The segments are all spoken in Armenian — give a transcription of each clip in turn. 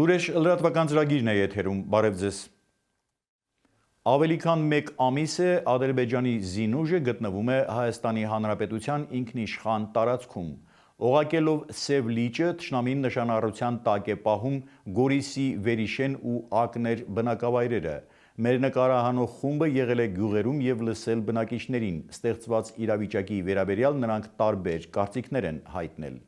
Լուրեր լրատվական ծրագիրն է եթերում, բարև ձեզ։ Ավելի քան մեկ ամիս է Ադրբեջանի զինուժը գտնվում է Հայաստանի Հանրապետության ինքնիշխան տարածքում։ Օղակելով Սև լիճը թշնամին նշանառության տակ է պահում Գորիսի Վերիշեն ու Ակներ բնակավայրերը։ Մեր նկարահանող խումբը եղել է գյուղերում և լսել բնակիչներին, ստեղծված իրավիճակի վերաբերյալ նրանք տարբեր կարծիքներ են հայտնել։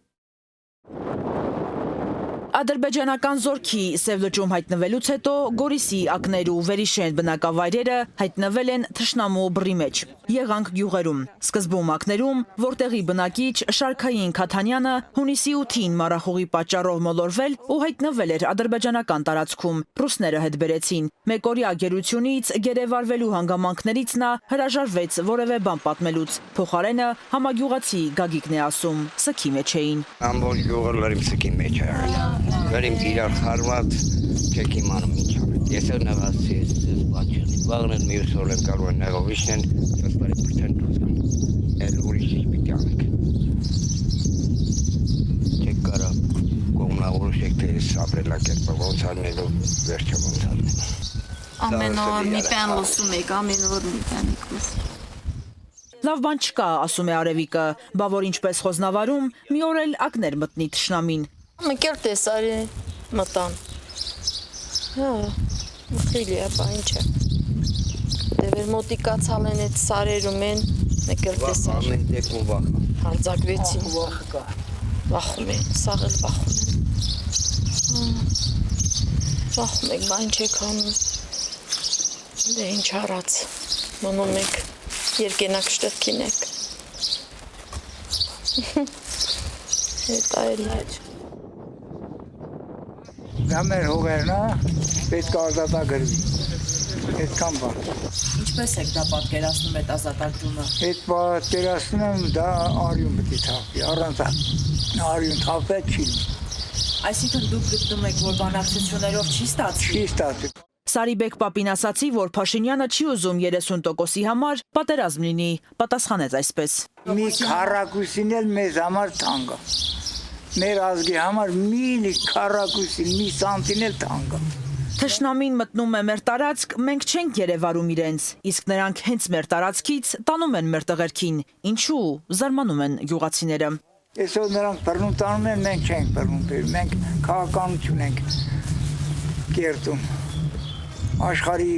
Ադրբեջանական զորքի Սև լճում հայտնվելուց հետո Գորիսի Ակներ ու Վերիշեն բնակավայրերը հայտնվել են թշնամու բռի մեջ։ Եղանք գյուղերում, սկզբում Ակներում, որտեղի բնակիչ Շարքային Քաթանյանը հունիսի 8-ին մառախուղի պատճառով մոլորվել ու հայտնվել էր ադրբեջանական տարածքում, ռուսները հետ բերեցին։ Մեկօրյա գերությունից, գերեվարվելու հանգամանքներից նա հրաժարվեց որևէ բան պատմելուց։ Փոխարենը համագյուղացի Գագիկն է ասում, սքի մեջ էին։ Ամբողջ գյուղը լրիվ սքի մեջ է եղել։ Վերիմ իրար խարված, չեք իմանում ինչ արել։ Ես էլ նեղացի, ես բաչյանի, վաղն են մյուս օր են կարող են նեղովիշն են, սասպարի պրտեն դուրս կան, էլ ուրիշ ինչ պիտի անեք։ Չեք կարա կողմնավորուշ եք, թե ես ապրելակերպը ոնց արնելու, վերջը ոնց արնելու։ Ամեն օր մի պեն լսում եք, ամեն օր մի պեն եք լսում։ Լավ բան չկա, ասում է Արևիկը, բա որ ինչպես խոզնավարում, մի օր էլ Ակներ մտնի թշնամին։ Մկեր տեսարի մտան։ Հա, խիլի է, բա ինչ է։ Դե վեր մոտիկացալ են այդ սարերում են, մկեր տեսար։ Վախ, ամեն դեպքում վախ։ Հարձակվեցին։ Վախում են, սաղ էլ վախում են։ Վախում եք, բա ինչ եք անում։ Դե ինչ արած, մնում եք, երկենակ շտեղքին եք։ Հետա էլ է։ Դա մեր հողերն է, պետք է ազատագրվի, այդքան բան։ Ինչպես եք դա պատկերացնում այդ ազատագրումը։ Այդ պատկերացնում եմ, դա արյուն պետք է թափվի, առանց արյուն թափել չի։ Այսինքն դուք գտնում եք, որ բանակցություններով չի ստացվի։ Չի ստացվի։ Սարիբեկ Պապին ասացի, որ Փաշինյանը չի ուզում 30%-ի համար պատերազմ լինի, պատասխանեց այսպես։ Մի քառակուսին էլ մեզ համար թանկ է։ Մեր ազգի համար մի քառակուսին, մի սանտին էլ թանկ է։ Թշնամին մտնում է մեր տարածք, մենք չենք երևարում իրենց, իսկ նրանք հենց մեր տարածքից տանում են մեր տղերքին, ինչու զարմանում են գյուղացիները։ Այսօր նրանք բռնում տանում են, մենք չենք բռնում, մենք քաղաքականություն ենք կերտում, աշխարհի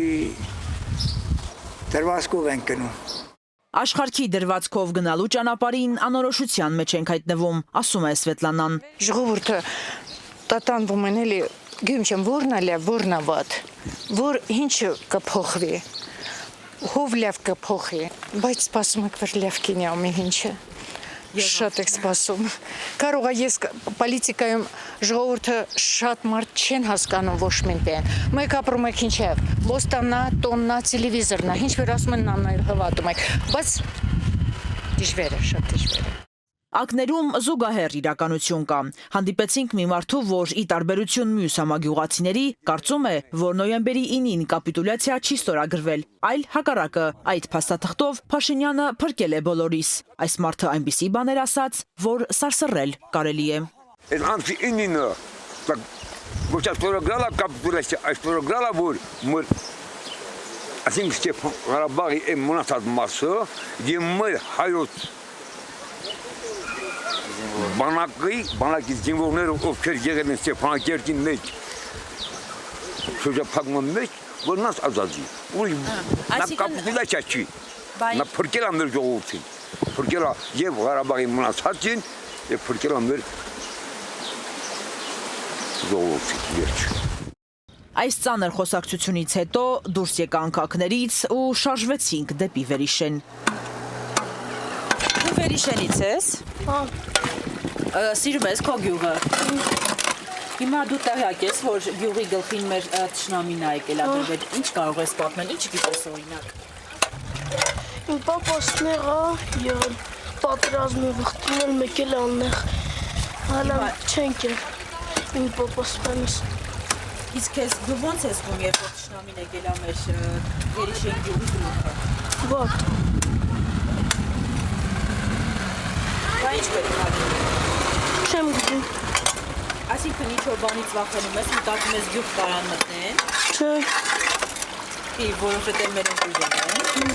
դրվածքով ենք գնում։ Աշխարհի դրվածքով գնալու ճանապարհին անորոշության մեջ ենք հայտնվում, ասում է Սվետլանան։ Ժողովուրդը տատանվում են էլի գյում չեմ որն ալյա որնա վատ, որ ինչը կփոխվի, հով լավ կփոխի, բայց սպասում եք որ լավ կինի ամեն ինչը։ Շատ եք սպասում։ Կարող է ես պոլիտիկայում ժողովուրդը շատ մարդ չեն հասկանում ոչ մենտեն։ Մեկ ապրում եք ինչ է, ոստանա, տոննա, տելևիզորնա, ինչ որ ասում են նանայր հավատում եք, բայց դժվար է, շատ դժվար է։ Ակներում զուգահեռ իրականություն կա։ Հանդիպեցինք մի մարդու, որ ի տարբերություն մյուս համագյուղացիների, կարծում է, որ նոյեմբերի 9-ին կապիտուլյացիա չի ստորագրվել, այլ հակառակը, այդ փաստաթղթով Փաշինյանը փրկել է բոլորիս։ Այս մարդը այնպիսի բաներ ասաց, որ սարսռել կարելի է։ Այս ամսի 9-ը ոչ ստորագրալա կապիտուլյացիա, այլ ստորագրալա որ ասենք Ստեփան Ղարաբաղի այն մնացած մասը եւ մեր հայոց բանակի զինվորները ովքեր եղել են Ստեփանակերտի մեջ, շրջափակման մեջ, որ նրանց ազատի։ Նա կապիտուլյացիա չի, նա փրկել է մեր ժողովրդին, փրկել է եւ Ղարաբաղի մնացածին, եւ փրկել է մեր ժողովրդին, վերջ։ Այս ծանր խոսակցությունից հետո դուրս եկանք Ակներից ու շարժվեցինք դեպի Վերիշեն։ Դու Վերիշենից ես։ Հա։ Սիրում ես քո գյուղը։ Հիմա դու տեղյակ ես, որ գյուղի գլխին մեր թշնամին է եկել Ադրբեջան։ Ինչ կարող ես պատմել, ինչ գիտես օրինակ։ Իմ պապաս նեղա եւ պատրազմի վխտին էլ մեկել աննեղ։ Հալա չենք է։ Իմ պապաս բանս։ Իսկ դու ո՞նց ես զգում, երբ թշնամին եկել է մեր Վերիշեն գյուղի գլուխը։ Վատ։ Բա ինչ պետք է։ Չեմ գիտում։ Այսինքն ինչ-որ բանից վախենում ես, մտածում ես գյուղ կարան մտնեն, Չէ, որովհետև մեր ընկույրն են։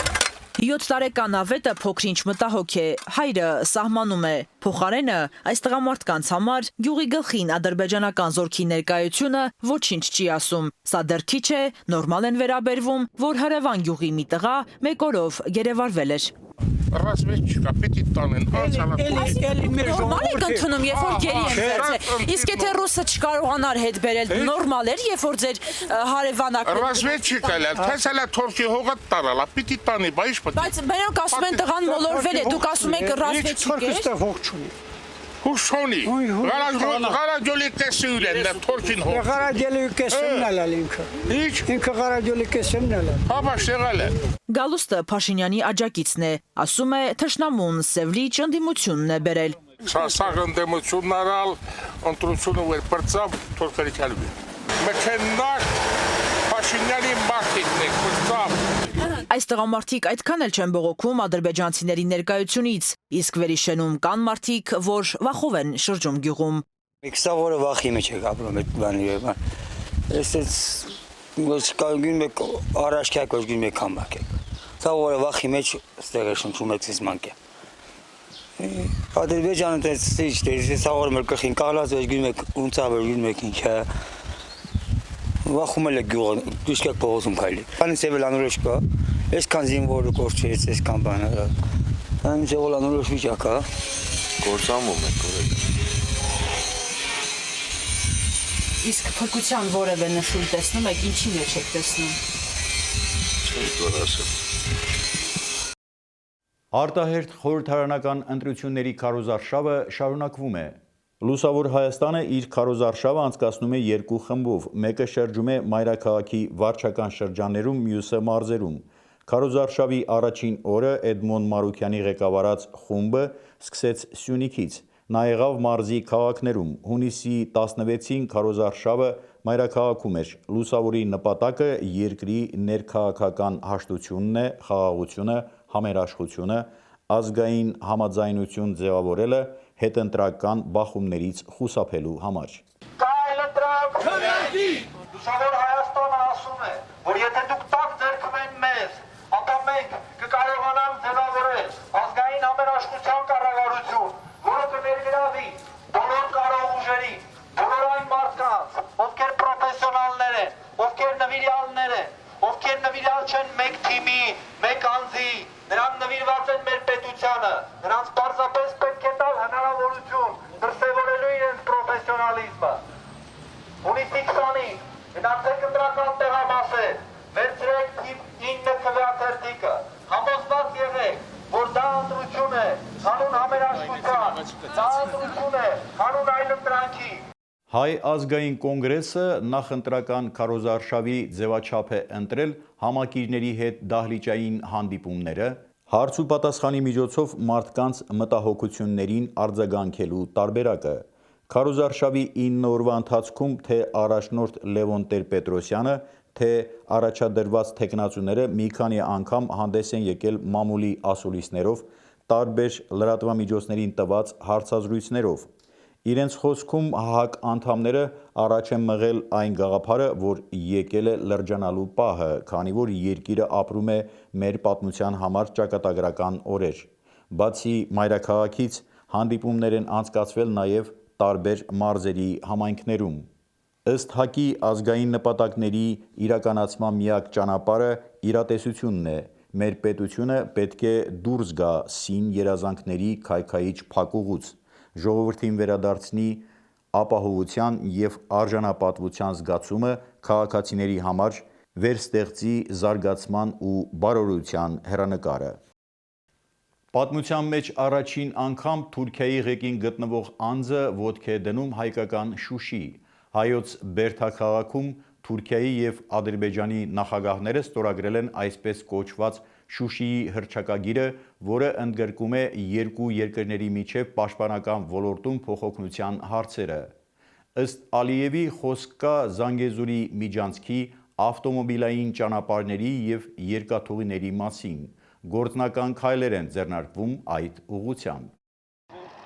7 տարեկան Ավետը փոքրինչ մտահոգ է, հայրը սահմանում է, փոխարենը այս տղամարդկանց համար գյուղի գլխին ադրբեջանական զորքի ներկայությունը ոչինչ չի ասում, սա դեռ քիչ է, նորմալ են վերաբերվում, որ Հրևան գյուղի մի տղա մեկ օրով գերեվարվել էր։ Разведчика, պիտի տանեն, Նորմալ եք ընդունում, երբ որ գերի են վերցել, իսկ եթե ռուսը չկարողանար հետ բերել, նորմալ էր, երբ որ ձեր հարևանակը։ Разведчика էլ, թես էլ է թորքի հողը տարալա, պիտի տանի, բա ինչ պտի։ Բայց մենակ ասում են տղան մոլորվել է, դուք ասում եք ռազմեցիկ է։ Հուշոնի, Ղարաջոլի կեսույր են, թորքին հող։ Ղարաջոլի կեսումն էլ էլ ինքը։ Ինչ, Ինքը Ղարաջոլի կեսումն էլ էլ։ հապա շեղալ է։ Գալուստը Փաշինյանի աջակիցն է, ասում է թշնամուն Սևլիչ ընդդիմությունն է բերել։ Սաղ ընդեմությունն արալ, ընտրությունը վեր պրծավ, թորքերի կալվի։ Մեքեննակ, Փաշինյանի մարդիկն եք, պրծավ։ Այս տղամարդիկ այդքան էլ չեն բողոքում ադրբեջանցիների ներկայությունից, իսկ վերիշենում կան մարդիկ, որ վախով են շրջում գյուղում։ Սա որը վախի մեջ եք ապրում այդ բանի երբան։ Ես գնում եք առաջքյակ, ոչ գնում եք համակ եք։ Սա որը վախի մեջ ստեղ է շնչում եք սիսմանք է։ Ադրբեջանը տես սա որը մեր կխին կալած, ոչ գնում եք ունցավ, գնում եք ինչ է։ Վախում էլ եք գյուղը, դուշք եք փողոցում քայլի։ Բանի սևել անորոշ կա, այսքան զինվորը կորչեց, այսքան բաները։ Բանի սևել անորոշ վիճակ է։ Գործամում եք, կորեք։ Իսկ փրկության որևէ նշույլ տեսնում եք, ինչի մեջ եք տեսնում։ Չենք որ ասեմ։ Արտահերթ խորհրդարանական ընտրությունների քարոզարշավը շարունակվում է։ Լուսավոր Հայաստանը իր քարոզարշավը անցկացնում է երկու խմբով, մեկը շրջում է մայրաքաղաքի վարչական շրջաններում, մյուսը մարզերում։ Քարոզարշավի առաջին օրը Էդմոն Մարուքյանի ղեկավարած խումբը սկսեց Սյունիքից, նա եղավ մարզի քաղաքներում։ Հունիսի 16-ին քարոզարշավը մայրաքաղաքում էր։ Լուսավորի նպատակը երկրի ներքաղաքական հաշտությունն է, խաղաղությունը, համերաշխությունը, ազգային համաձայնություն ձևավորելը հետընտրական բախումներից խուսափելու համար։ Լուսավոր Հայաստանը ասում է, որ եթե դուք տակ ձեռքում են մեզ, ապա մենք կկարողանանք ձևավորել ազգային համերաշխության կառավարություն, որը կներգրավի բոլոր կարող ուժերին, բոլոր այն մարդկանց, ովքեր պրոֆեսիոնալներ են, ովքեր նվիրյալներ են, ովքեր նվիրյալ չեն մեկ թիմի, մեկ անձի, նրանք նվիրված են մեր պետությանը, նրանց պարզապես պետք է տալ հնարավորություն դրսևորելու իրենց պրոֆեսիոնալիզմը։ Հունիսի 20-ին գնացեք ընտրական տեղամասեր, վերցրեք 9 քվեաթերթիկը, համոզված եղեք, որ դա ընտրություն է, հանուն համերաշխության, դա ընտրություն է, հանուն այլընտրանքի։ Հայ ազգային կոնգրեսը նախընտրական քարոզարշավի ձևաչափ է ընտրել համակիրների հետ դահլիճային հանդիպումները, հարց ու պատասխանի միջոցով մարդկանց մտահոգություններին արձագանքելու տարբերակը։ Քարոզարշավի 9 օրվա ընթացքում թե առաջնորդ Լևոն Տեր-Պետրոսյանը, թե առաջադրված թեկնածուները մի քանի անգամ հանդես են եկել մամուլի ասուլիսներով, տարբեր լրատվամիջոցներին տված հարցազրույցներով։ Իրենց խոսքում ՀՀԿ անդամները առաջ են մղել այն գաղափարը, որ եկել է լրջանալու պահը, քանի որ երկիրը ապրում է մեր պատմության համար ճակատագրական օրեր։ Բացի մայրաքաղաքից հանդիպումներ են անցկացվել նաև տարբեր մարզերի համայնքներում։ Ըստ ՀԱԿ-ի ազգային նպատակների իրականացման միակ ճանապարհը իրատեսությունն է։ Մեր պետությունը պետք է դուրս գա սին երազանքների քայքայիչ փակուղուց, ժողովրդին վերադարձնի ապահովության և արժանապատվության զգացումը քաղաքացիների համար, վերստեղծի զարգացման ու բարօրության հեռանկարը։ Պատմության մեջ առաջին անգամ Թուրքիայի ղեկին գտնվող անձը ոտք է դնում հայկական Շուշի։ Հայոց Բերդա քաղաքում Թուրքիայի և Ադրբեջանի նախագահները ստորագրել են այսպես կոչված Շուշիի հռչակագիրը, որը ընդգրկում է երկու երկրների միջև պաշտպանական ոլորտում փոխօգնության հարցերը։ Ըստ Ալիևի խոսք կա Զանգեզուրի միջանցքի, ավտոմոբիլային ճանապարհների և երկաթուղիների մասին։ Գործնական քայլեր են ձեռնարկվում այդ ուղղությամբ։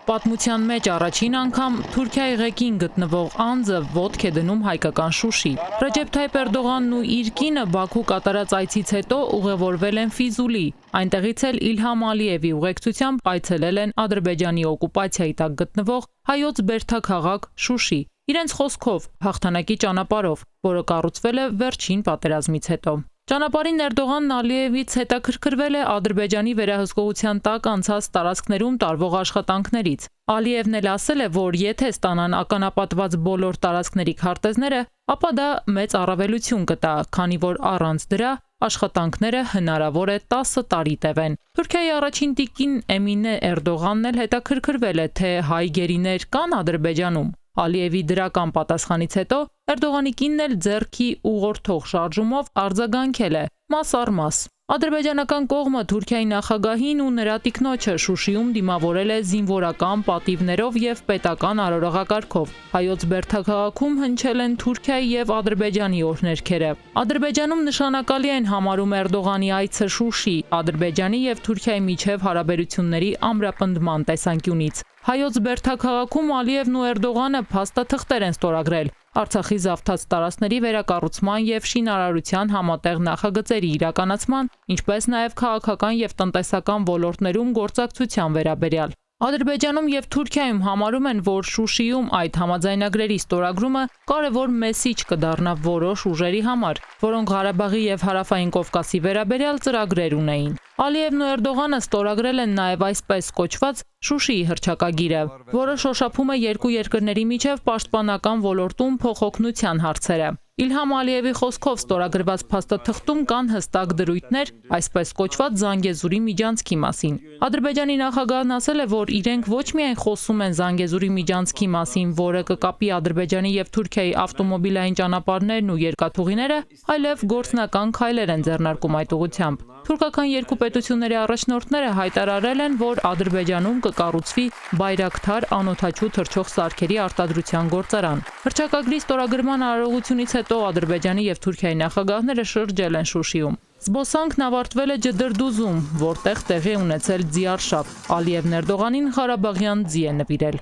Պատմության մեջ առաջին անգամ Թուրքիայի ղեկին գտնվող անձը ոտք է դնում հայկական Շուշի։ Ռեջեփ Թայիփ Էրդողանն ու իր կինը Բաքու կատարած այցից հետո ուղևորվել են Ֆիզուլի։ Այնտեղից էլ Իլհամ Ալիևի ուղեկցությամբ այցելել են Ադրբեջանի օկուպացիայի տակ գտնվող հայոց բերդաքաղաք Շուշի։ Իրենց խոսքով հաղթանակի ճանապարհով, որը կառուցվել է վերջին պատերազմից հետո։ Ճանապարհին Էրդողանն Ալիևից հետաքրքրվել է Ադրբեջանի վերահսկողության տակ անցած տարածքներում տարվող աշխատանքներից։ Ալիևն էլ ասել է, որ եթե ստանան ականապատված բոլոր տարածքների քարտեզները, ապա դա մեծ առավելություն կտա, քանի որ առանց դրա աշխատանքները հնարավոր է 10 տարի տևեն։ Թուրքիայի առաջին տիկին Էմինե Էրդողանն էլ հետաքրքրվել է, թե հայ գերիներ կան Ադրբեջանում։ Ալիևի դրական պատասխանից հետո Էրդողանի կինն էլ ձեռքի ուղղորդող շարժումով արձագանքել է մաս առ մաս։ Ադրբեջանական կողմը Թուրքիայի նախագահին ու նրա տիկնոջը Շուշիում դիմավորել է զինվորական պատիվներով եւ պետական արարողակարգով։ Հայոց բերդաքաղաքում հնչել են Թուրքիայի եւ Ադրբեջանի օրհներգերը։ Ադրբեջանում նշանակալի են համարում Էրդողանի այցը Շուշի, Ադրբեջանի եւ Թուրքիայի միջև հարաբերությունների ամրապնդման տեսանկյունից։ Հայոց բերդաքաղաքում Ալիևն ու Էրդողանը փաստաթղթեր են ստորագրել Արցախի զավթած տարածքների վերակառուցման եւ շինարարության համատեղ նախագծերի իրականացման, ինչպես նաեւ քաղաքական եւ տնտեսական ոլորտներում գործակցության վերաբերյալ։ Ադրբեջանում եւ Թուրքիայում համարում են, որ Շուշիում այդ համաձայնագրերի ստորագրումը կարևոր մեսիջ կդառնա որոշ ուժերի համար, որոնք Ղարաբաղի եւ Հարավային Կովկասի վերաբերյալ ծրագրեր ունեին։ Ալիևն ու Էրդողանը ստորագրել են նաեւ այսպես կոչված Շուշիի հռչակագիրը, որը շոշափում է երկու երկրների միջև պաշտպանական ոլորտում փոխօգնության հարցերը։ Իլհամ Ալիևի խոսքով ստորագրված փաստաթղթում կան հստակ դրույթներ այսպես կոչված Զանգեզուրի միջանցքի մասին։ Ադրբեջանի նախագահն ասել է, որ իրենք ոչ միայն խոսում են Զանգեզուրի միջանցքի մասին, որը կկապի Ադրբեջանի եւ Թուրքիայի ավտոմոբիլային ճանապարհներն ու երկաթուղիները, այլև գործնական քայլեր են ձեռնարկում այդ ուղղությամբ։ Թուրքական երկու պետությունների առաջնորդները հայտարարել են, որ Ադրբեջանում կկառուցվի Բայրակթար անօդաչու թռչող սարքերի արտադրության գործարան։ Հռչակագրի ստորագրման արարողությունից հետո Ադրբեջանի եւ Թուրքիայի նախագահները շրջել են Շուշիում։ Զբոսանքն ավարտվել է Ջդրդուզում, որտեղ տեղի է ունեցել ձիարշավ։ Ալիևն Էրդողանին Ղարաբաղյան ձի է նվիրել։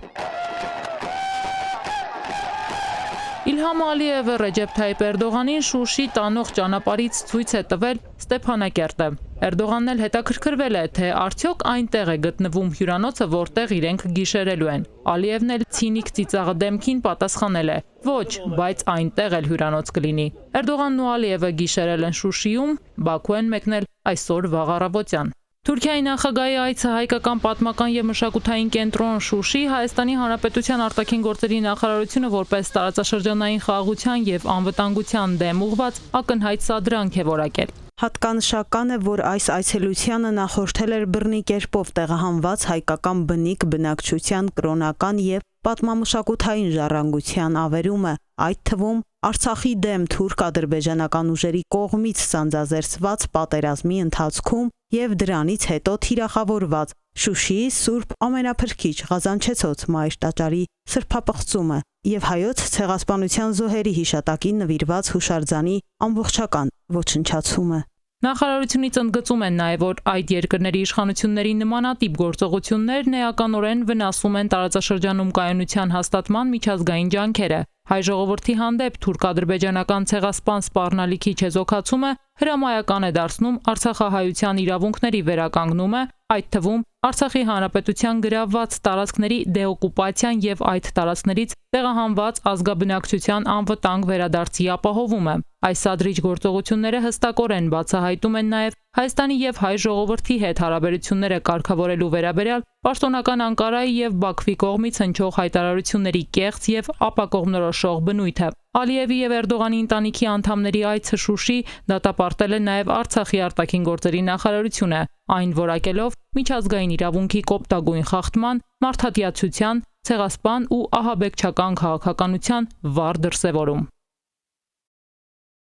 Իլհամ Ալիևը Ռեջեփ Թայիփ Էրդողանին Շուշի տանող ճանապարհից ցույց է տվել Ստեփանակերտը։ Էրդողանն էլ հետաքրքրվել է, թե արդյոք այնտեղ է գտնվում հյուրանոցը, որտեղ իրենք գիշերելու են։ Ալիևն էլ ցինիկ ծիծաղը դեմքին պատասխանել է. ոչ, բայց այնտեղ էլ հյուրանոց կլինի։ Էրդողանն ու Ալիևը գիշերել են Շուշիում, Բաքու են մեկնել այսօր վաղ առավոտյան։ Թուրքիայի նախագահի այցը հայկական պատմական եւ մշակութային կենտրոն Շուշի Հայաստանի Հանրապետության արտաքին գործերի նախարարությունը որպես տարածաշրջանային խաղաղության եւ անվտանգության դեմ ուղղված ակնհայտ սադրանք է որակել։ Հատկանշական է, որ այս այցելությանը նախորդել էր բռնի կերպով տեղահանված հայկական բնիկ բնակչության կրոնական եւ պատմամշակութային ժառանգության ավերումը, այդ թվում Արցախի դեմ թուրք-ադրբեջանական ուժերի կողմից սանձազերծված պատերազմի ընթացքում եւ դրանից հետո թիրախավորված Շուշիի Սուրբ ամենափրկիչ Ղազանչեցոց մայր տաճարի սրբապղծումը եւ հայոց ցեղասպանության զոհերի հիշատակին նվիրված հուշարձանի ամբողջական ոչնչացումը։ Նախարարությունից ընդգծում են նաև, որ այդ երկրների իշխանությունների նմանատիպ գործողություններն էականորեն վնասում են տարածաշրջանում կայունության հաստատման միջազգային ջանքերը։ Հայ ժողովրդի հանդեպ թուրք-ադրբեջանական ցեղասպան սպառնալիքի չեզոքացումը հրամայական է դարձնում արցախահայության իրավունքների վերականգնումը, այդ թվում Արցախի հանրապետության գրավված տարածքների դեօկուպացիան եւ այդ տարածքներից տեղահանված ազգաբնակչության անվտանգ վերադարձի ապահովումը։ Այս սադրիչ գործողությունները հստակորեն բացահայտում են նաև Հայաստանի եւ հայ ժողովրդի հետ հարաբերությունները կարգավորելու վերաբերյալ պաշտոնական Անկարայի եւ Բաքվի կողմից հնչող հայտարարությունների կեղծ եւ ապակողմնորոշող բնույթը։ Ալիևի եւ Էրդողանի ընտանիքի անդամների այցը Շուշի դատապարտել է նաև Արցախի արտաքին գործերի նախարարությունը, այն որակելով միջազգային իրավունքի կոպտագույն խախտման, մարդատիացության, ցեղասպան ու ահաբեկչական քաղաքականության վառ դրսևորում։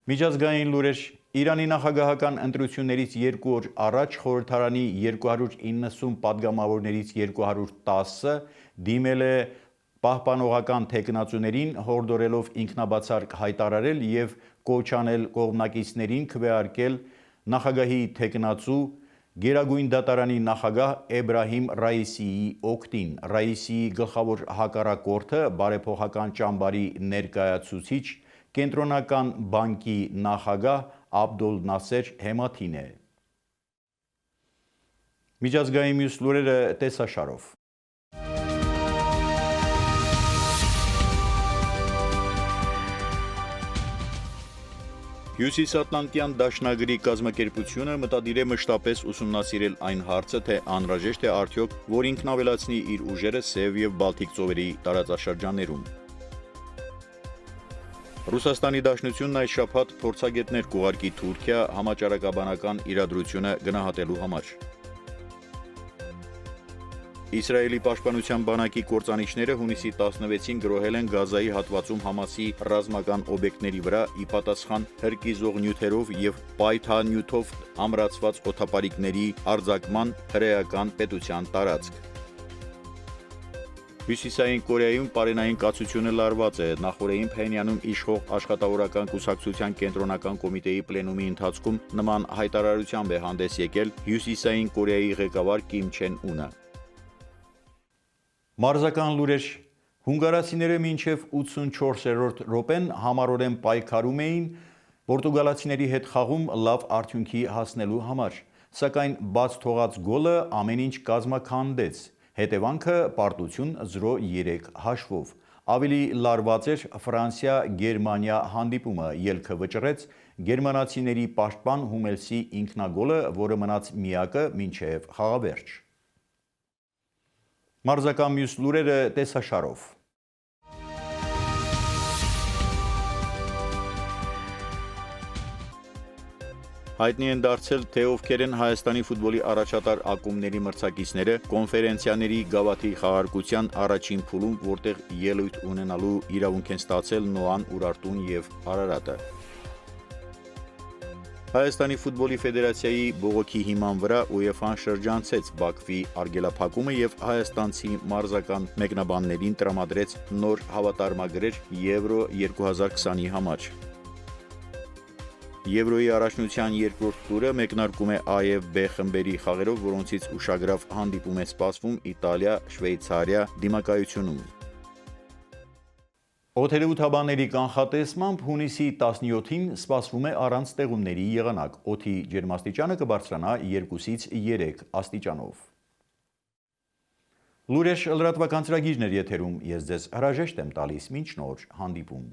Միջազգային լուրեր Իրանի նախագահական ընտրություններից 2 օր առաջ խորհրդարանի 290 падգամավորներից 210-ը դիմել է պահպանողական թեկնածուներին հորդորելով ինքնաբացարկ հայտարարել եւ կոչ անել կողմնակիցներին քվեարկել նախագահի թեկնածու Գերագույն դատարանի նախագահ Էբրահիմ Ռայիսիի օգտին Ռայիսիի գլխավոր հակառակորդը բարեփոխական ճամբարի ներկայացուցիչ Կենտրոնական բանկի նախագահ Աբդոլ Նասեր Հեմաթին է։ Միջազգային մյուս լուրերը տեսաշարով։ Հյուսիսատլանտյան դաշնագրի կազմակերպությունը մտադիր է մշտապես ուսումնասիրել այն հարցը, թե անհրաժեշտ է արդյոք, որ ինքն ավելացնի իր ուժերը Սև և Բալթիկ ծովերի տարածաշրջաններում։ Ռուսաստանի Դաշնությունն այս շաբաթ փորձագետներ կուղարկի Թուրքիա համաճարակաբանական իրադրությունը գնահատելու համար։ Իսրայելի պաշտպանության բանակի կործանիչները հունիսի 16-ին գրոհել են Գազայի հատվածում Համասի ռազմական օբյեկտների վրա ի պատասխան հրկիզող նյութերով և պայթանյութով ամրացված օդապարիկների արձակման հրեական պետության տարածք։ Հյուսիսային Կորեայում պարենային կացությունը լարված է։ Նախորդին Փենյանում իշխող աշխատավորական կուսակցության կենտրոնական կոմիտեի պլենումի ընթացքում նման հայտարարությամբ է հանդես եկել Հյուսիսային Կորեայի ղեկավար Կիմ Չեն Ունը։ Մարզական լուրեր։ Հունգարացիները մինչև 84-րդ րոպեն համառորեն պայքարում էին պորտուգալացիների հետ խաղում լավ արդյունքի հասնելու համար, սակայն բաց թողած գոլը ամեն ինչ կազմաքանդեց, հետևանքը պարտություն 0-3 հաշվով։ Ավելի լարված էր Ֆրանսիա-Գերմանիա հանդիպումը, ելքը վճռեց գերմանացիների պաշտպան Հումելսի ինքնագոլը, որը մնաց միակը մինչև խաղավերջ։ Մարզական մյուս լուրերը տեսաշարով։ Հայտնի են դարձել, թե ովքեր են Հայաստանի ֆուտբոլի առաջատար ակումբների մրցակիցները կոնֆերենցիաների գավաթի խաղարկության առաջին փուլում, որտեղ ելույթ ունենալու իրավունք են ստացել Նոան, Ուրարտուն և Արարատը։ Հայաստանի ֆուտբոլի ֆեդերացիայի բողոքի հիման վրա ՈՒԵՖԱ-ն շրջանցեց Բաքվի արգելափակումը և հայաստանցի մարզական մեկնաբաններին տրամադրեց նոր հավատարմագրեր Եվրո 2020-ի համար։ Եվրոյի առաջնության երկրորդ տուրը մեկնարկում է A և B խմբերի խաղերով, որոնցից ուշագրավ հանդիպում է սպասվում Իտալիա-Շվեյցարիա դիմակայությունում։ Օդերևութաբանների կանխատեսմամբ հունիսի 17-ին սպասվում է առանց տեղումների եղանակ, օդի ջերմաստիճանը կբարձրանա 2-ից 3 աստիճանով։ Լուրեր լրատվական ծրագիրն էր եթերում, ես ձեզ հրաժեշտ եմ տալիս, մինչ նոր հանդիպում։